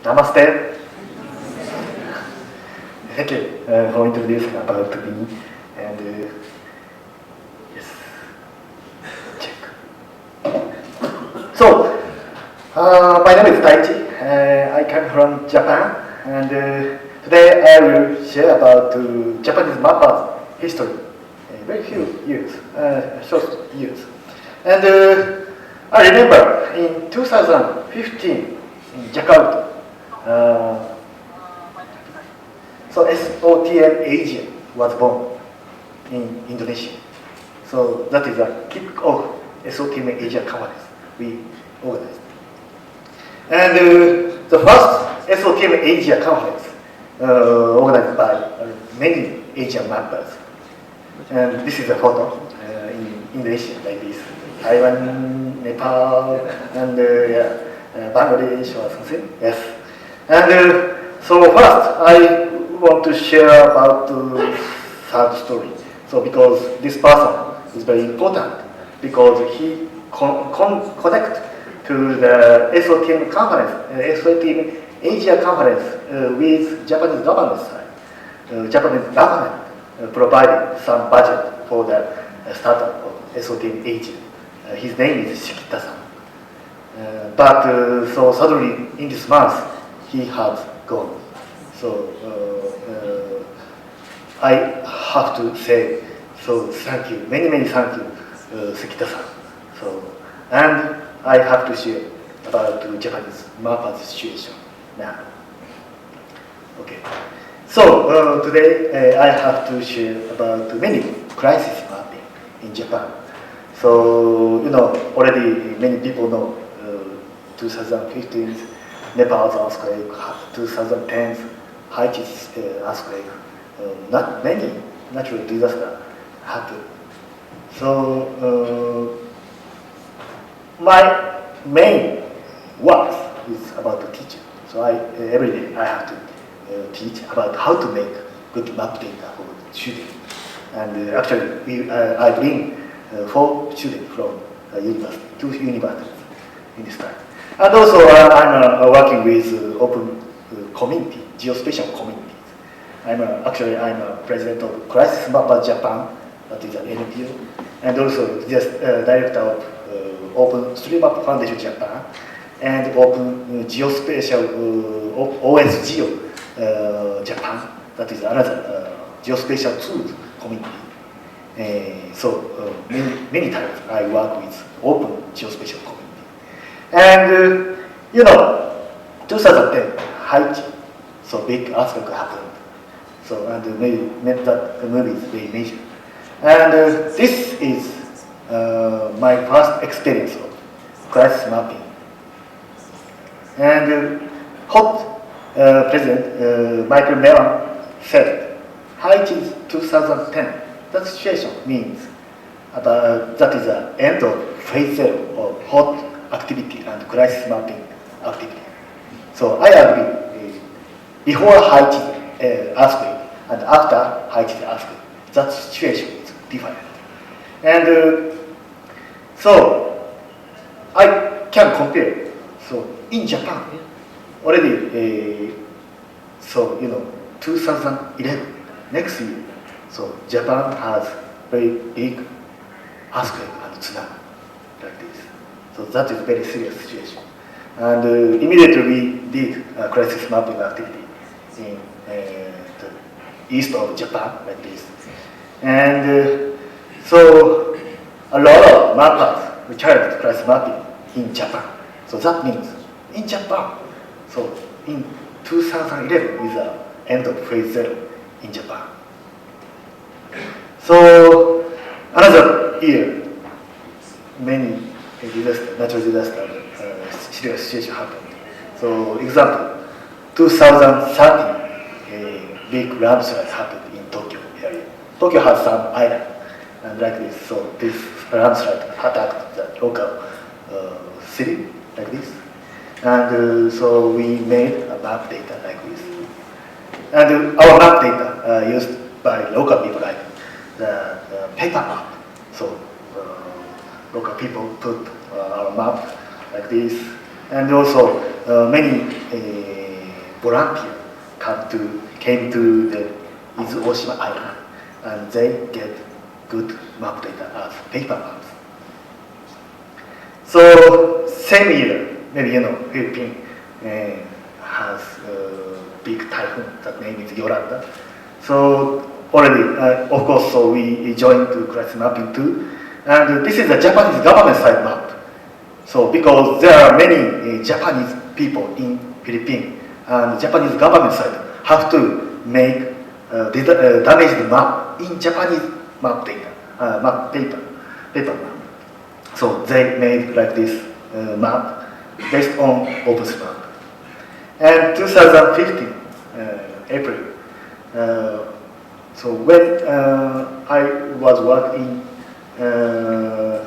Namaste. Thank you for introducing about me. And yes, check. So, my name is Taichi. I come from Japan, and today I will share about Japanese mapper's history. Very few years, short years. And I remember in 2015 in Jakarta, so SotM-Asia was born in Indonesia. So that is a kick-off SotM-Asia conference we organized. And the first SotM-Asia conference organized by many Asian mappers. And this is a photo in Indonesia, like this. Taiwan, Nepal, and Bangladesh or something. Yes. And so first, I want to share about the third story. So because this person is very important, because he connect to the SotM conference, SotM Asia conference with Japanese government side. Japanese government provided some budget for the startup of SotM Asia. His name is Shikita-san. But so suddenly in this month he had gone. So I have to say thank you, many thank you, Shikita-san. So and I have to share about the Japanese mapper situation now. Okay. So today I have to share about many crisis mapping in Japan. So already many people know 2015 Nepal's earthquake, 2010 Haiti's earthquake. Not many natural disasters happened. So my main work is about the teaching. So every day I have to teach about how to make good map data for students. And actually, I bring 4 students from university, 2 universities in this time. And also, I'm working with open community, geospatial communities. I'm a president of Crisis Mapper Japan, that is an NPO, and also just director of OpenStreetMap Foundation Japan, and Open Geospatial OSGeo Japan, that is another geospatial tools community. So many times I work with open geospatial community. And 2010 Haiti, so big earthquake happened. So and made that movie is very major. And this is my first experience of crisis mapping. And hot President Michael Mellon said, Haiti's 2010, that situation means that is the end of phase 0 of hot activity and crisis mapping activity. So I agree. Before Haiti's earthquake and after Haiti's earthquake, that situation is different. And so I can compare. So in Japan, already, 2011, next year, so Japan has very big earthquake and tsunami like this. So that is very serious situation. And immediately we did a crisis mapping activity in the east of Japan like this. And so a lot of mappers tried crisis mapping in Japan. So that means in Japan, so in 2011 is the end of phase 0 in Japan. So another year, many natural disaster serious situation happened. So example, 2013, a big landslide happened in Tokyo area. Tokyo has some island and like this. So this landslide attacked the local city like this. And so we made a map data like this. And our map data used by local people like the paper map. So local people put our map like this. And also many volunteer came to the Oshima Island, and they get good map data as paper maps. So same year, maybe you know, Philippines has a big typhoon that name is Yolanda. So already, of course, so we joined to crisis mapping too. And this is a Japanese government side map. So because there are many Japanese people in Philippines, and Japanese government side have to make damaged map in Japanese map data, paper map. So they made like this map based on OpenStreetMap. And 2015, April, so when I was working in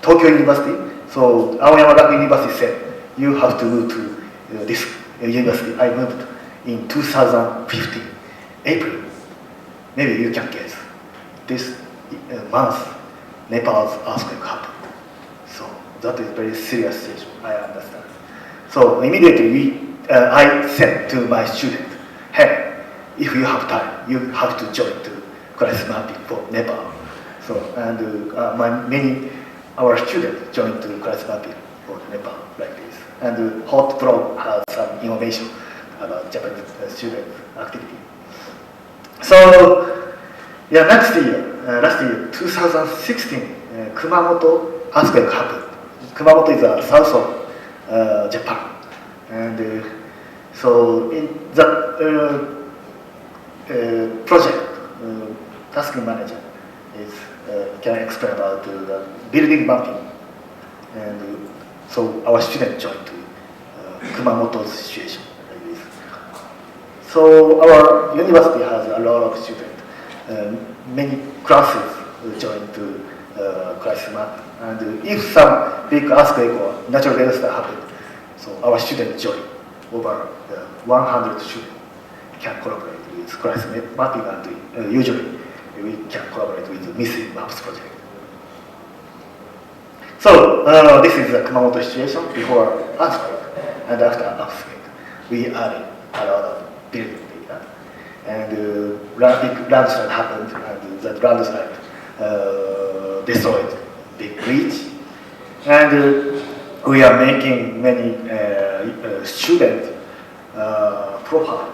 Tokyo University, so Aoyamagakuin University said, you have to move to this university. I moved in 2015, April. Maybe you can guess. This month, Nepal's earthquake happened. So that is very serious situation, I understand. So immediately I said to my student, hey, if you have time, you have to join to crisis mapping for Nepal. So, and many our students joined to crisis mapping for Nepal like this. And Hot Prof has some innovation about Japanese student activity. So, yeah, last year, 2016, Kumamoto earthquake happened. Kumamoto is south of Japan. And so in that project, task manager is can explain about the building mapping. And so our student joined to Kumamoto's situation like this. So our university has a lot of students. Many classes join to crisis map. And if some big earthquake or natural disaster happen, so our students join. Over 100 students can collaborate with crisis mapping, and usually we can collaborate with the missing maps project. So this is the Kumamoto situation before earthquake and after earthquake. We added a lot of building data, and big landslide happened, and that landslide destroyed big bridge, and we are making many student profile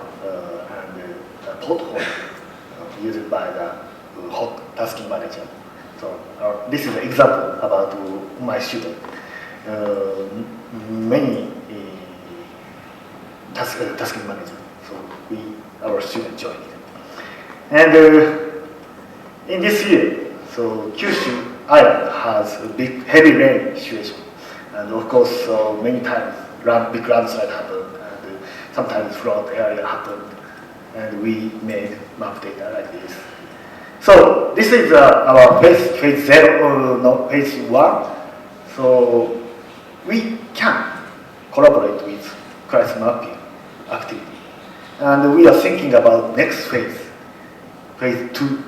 and portfolio used by the hot tasking manager. So this is an example about my student. Many tasking manager. So our student joined. And in this year, so Kyushu Island has a big heavy rain situation. And of course, so many times big landslide happened, and sometimes flood area happened, and we made map data like this. So this is our phase 0, phase 1. So we can collaborate with crisis mapping activity, and we are thinking about next phase, phase 2.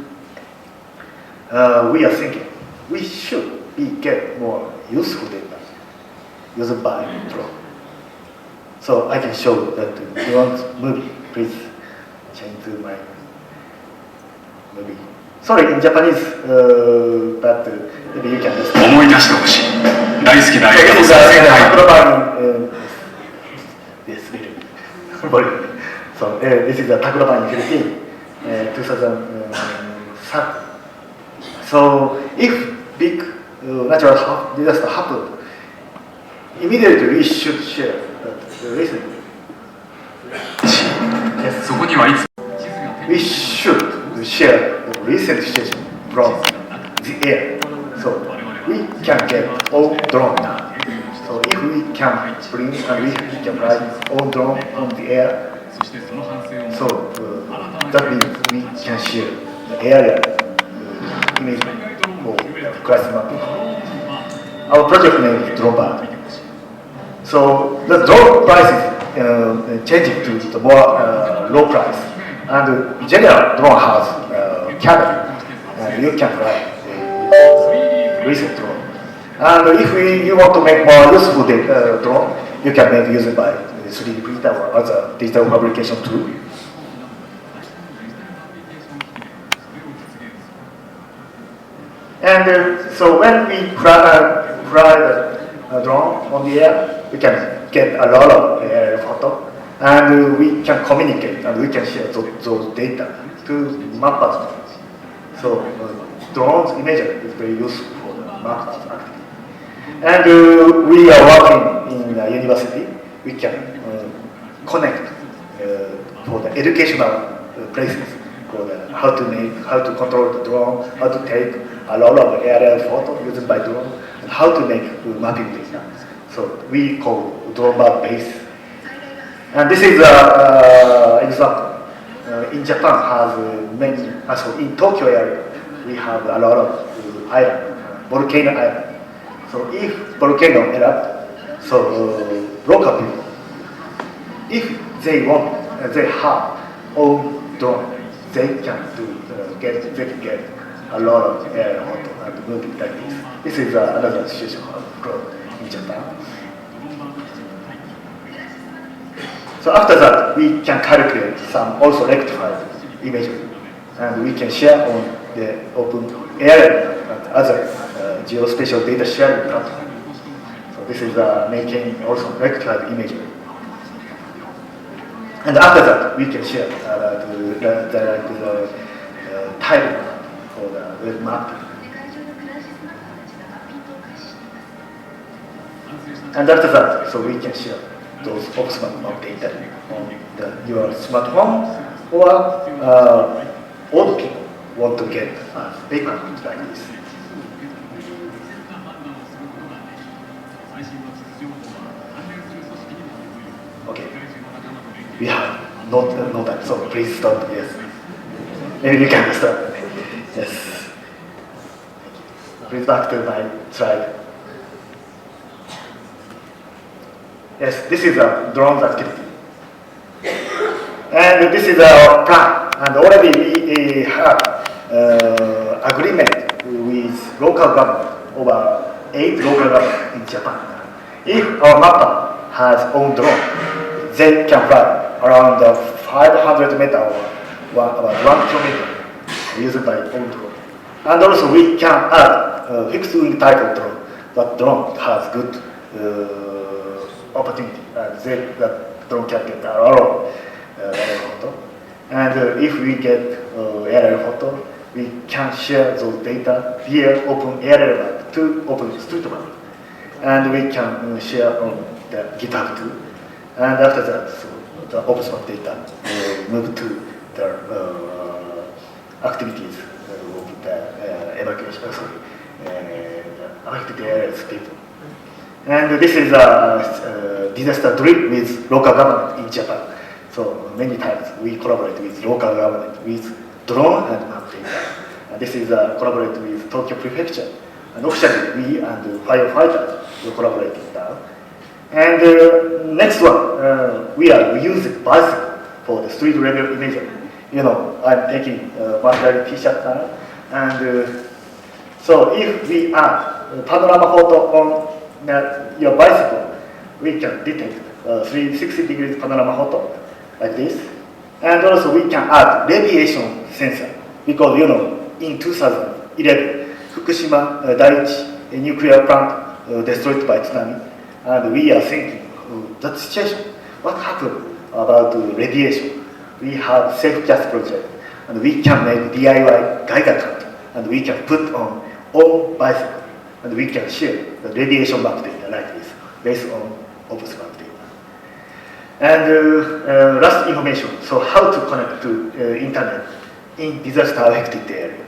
We are thinking we should get more useful data used by Prof. So I can show that. You want movie? Please change to my movie. Sorry, in Japanese, but maybe you can just. 思い出してほしい。大好きな映画の撮影会。Yes, really. So this is the Tacloban in Philippines, 2013. So if big natural disaster happened, immediately we should share the reason. Yes. そこにはいつ We should share the recent situation from the air. So we can get all drone now. So if we can bring and we can fly all drone on the air, so that means we can share the area image for crisis mapping. Our project name is Drone. So the drone price is changing to the more low price. And in general, drone has cabin, and you can fly recent drone. And if you want to make more useful drone, you can make used by 3D printer or other digital fabrication tool. And so when we fly the drone on the air, we can get a lot of aerial photo, and we can communicate and we can share those data to mappers. So drones imagery is very useful for the mappers activity. And we are working in a university. We can connect for the educational places, for the how to control the drone, how to take a lot of aerial photo used by drone, and how to make mapping data. So we call drone map base. And this is an example. In Japan has many, so in Tokyo area, we have a lot of island, volcano island. So if volcano erupt, so local people, if they want, they have own drone, they can get a lot of air photo and move it like this. This is another situation in Japan. So after that, we can calculate some also rectified imagery, and we can share on the open area and other geospatial data sharing platform. So this is making also rectified imagery. And after that, we can share the title for the web mapping. And after that, so we can share those OpenStreetMap data on your smartphone, or old people want to get paper like this. Okay, we have no time, so please stop. Yes, maybe you can start. Yes, please back to my slide. Yes, this is a drone activity. And this is our plan. And already we have agreement with local government, over 8 local governments in Japan. If our mapper has own drone, they can fly around 500 meters or about 1 kilometer used by own drone. And also we can add fixed wing type of drone. That drone has good opportunity, that drone can get a lot of aerial photo. And if we get aerial photo, we can share those data via open aerial map to OpenStreetMap. And we can share on the GitHub too. And after that, so the OpenStreetMap data move to the activities of the evacuation, the affected areas people. And this is a disaster drill with local government in Japan. So many times we collaborate with local government with drone and map data. And this is a collaborate with Tokyo Prefecture. And officially we and firefighters will collaborate now. And next one, we are using bicycle for the street level imagery. You know, I'm taking one very t-shirt now. And so if we add panorama photo on your bicycle, we can detect 360 degrees panorama photo like this. And also we can add radiation sensor, because you know, in 2011, Fukushima Daiichi nuclear plant destroyed by tsunami, and we are thinking that situation, what happened about radiation? We have safe gas project, and we can make DIY Geiger counter, and we can put on all bicycle, and we can share the radiation map data like this, based on OpenStreetMap data. And last information, so how to connect to internet in disaster affected area.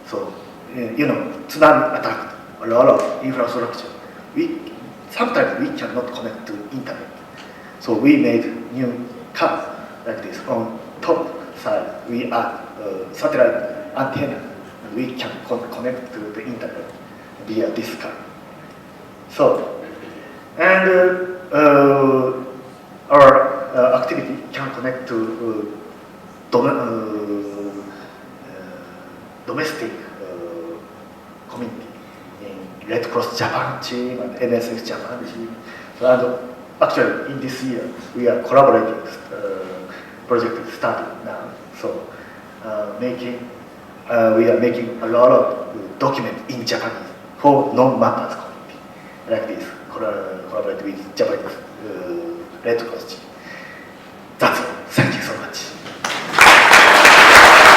So, you know, tsunami attacked a lot of infrastructure. Sometimes we cannot connect to internet. So we made new card like this. On top side, we add satellite antenna, and we can connect to the internet via this card. So, and our activity can connect to domestic community in Red Cross Japan team and NSF Japan team. So, and actually in this year we are collaborating. Project is starting now. So we are making a lot of documents in Japanese for non-mappers community, like this, collaborate with Japanese Red Cross. That's all.